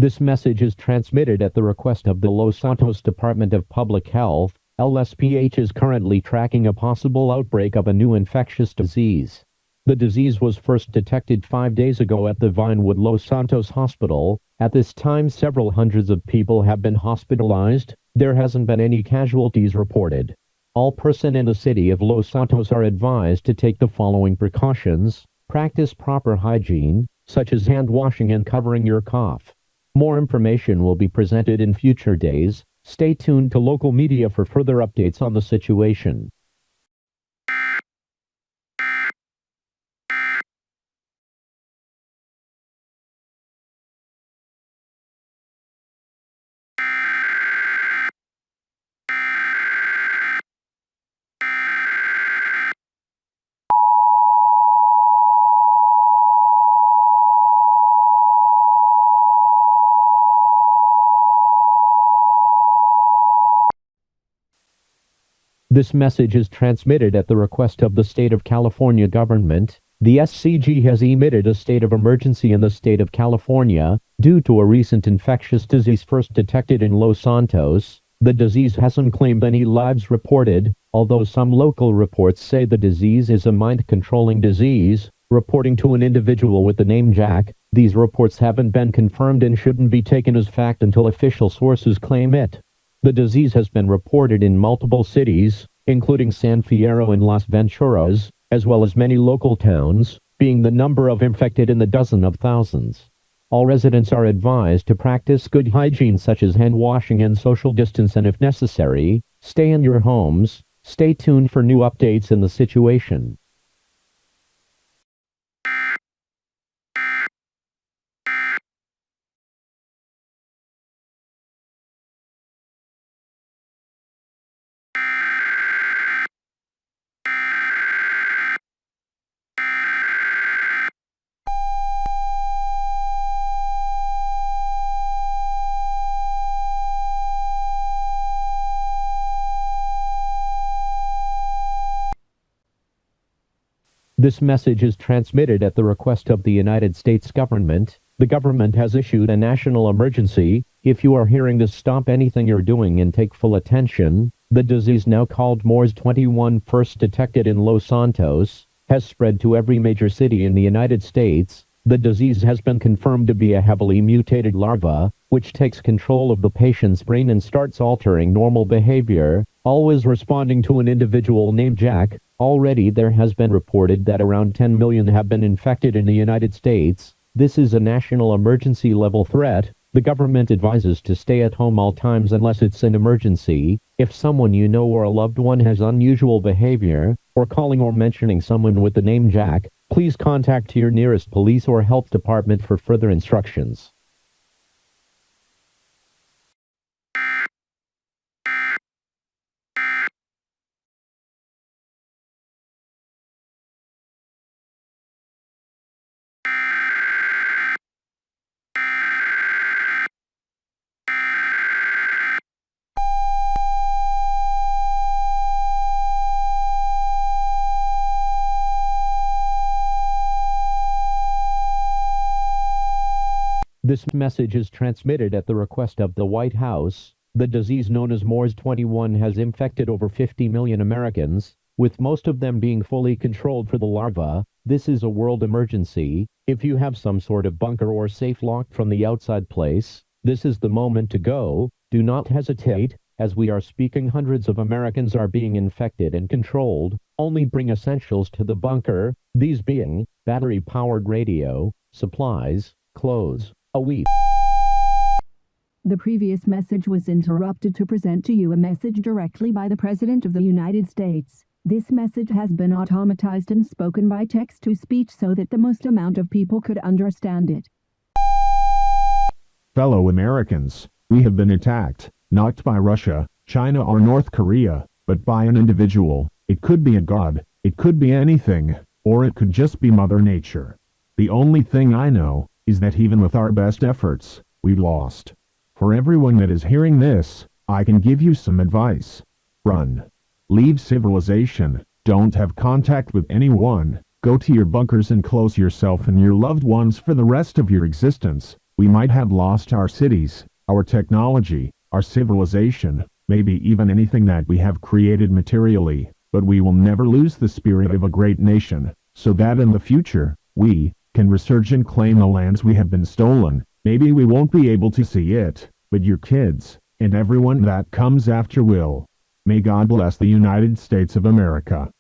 This message is transmitted at the request of the Los Santos Department of Public Health. LSPH is currently tracking a possible outbreak of a new infectious disease. The disease was first detected 5 days ago at the Vinewood Los Santos Hospital. At this time, several hundreds of people have been hospitalized. There hasn't been any casualties reported. All persons in the city of Los Santos are advised to take the following precautions. Practice proper hygiene, such as hand washing and covering your cough. More information will be presented in future days. Stay tuned to local media for further updates on the situation. This message is transmitted at the request of the State of California government. The SCG has emitted a state of emergency in the state of California due to a recent infectious disease first detected in Los Santos. The disease hasn't claimed any lives reported, although some local reports say the disease is a mind-controlling disease. Reporting to an individual with the name Jack, these reports haven't been confirmed and shouldn't be taken as fact until official sources claim it. The disease has been reported in multiple cities, including San Fierro and Las Venturas, as well as many local towns, being the number of infected in the dozen of thousands. All residents are advised to practice good hygiene such as hand washing and social distance, and if necessary, stay in your homes. Stay tuned for new updates in the situation. This message is transmitted at the request of the United States government. The government has issued a national emergency. If you are hearing this, stop anything you're doing and take full attention. The disease, now called zWORMz 21, first detected in Los Santos, has spread to every major city in the United States. The disease has been confirmed to be a heavily mutated larva, which takes control of the patient's brain and starts altering normal behavior, always responding to an individual named Jack. Already there has been reported that around 10 million have been infected in the United States. This is a national emergency level threat. The government advises to stay at home all times unless it's an emergency. If someone you know or a loved one has unusual behavior, or calling or mentioning someone with the name Jack, please contact your nearest police or health department for further instructions. This message is transmitted at the request of the White House. The disease known as zWORMz 21 has infected over 50 million Americans, with most of them being fully controlled for the larva. This is a world emergency. If you have some sort of bunker or safe locked from the outside place, this is the moment to go. Do not hesitate. As we are speaking, hundreds of Americans are being infected and controlled. Only bring essentials to the bunker, these being battery-powered radio, supplies, clothes, a weed. The previous message was interrupted to present to you a message directly by the President of the United States. This message has been automatized and spoken by text-to-speech so that the most amount of people could understand it. Fellow Americans, we have been attacked, not by Russia, China or North Korea, but by an individual. It could be a god, it could be anything, or it could just be Mother Nature. The only thing I know is that even with our best efforts, we lost. For everyone that is hearing this, I can give you some advice. Run. Leave civilization. Don't have contact with anyone. Go to your bunkers and close yourself and your loved ones for the rest of your existence. We might have lost our cities, our technology, our civilization, maybe even anything that we have created materially, but we will never lose the spirit of a great nation, so that in the future, we can resurge and claim the lands we have been stolen. Maybe we won't be able to see it, but your kids, and everyone that comes after will. May God bless the United States of America.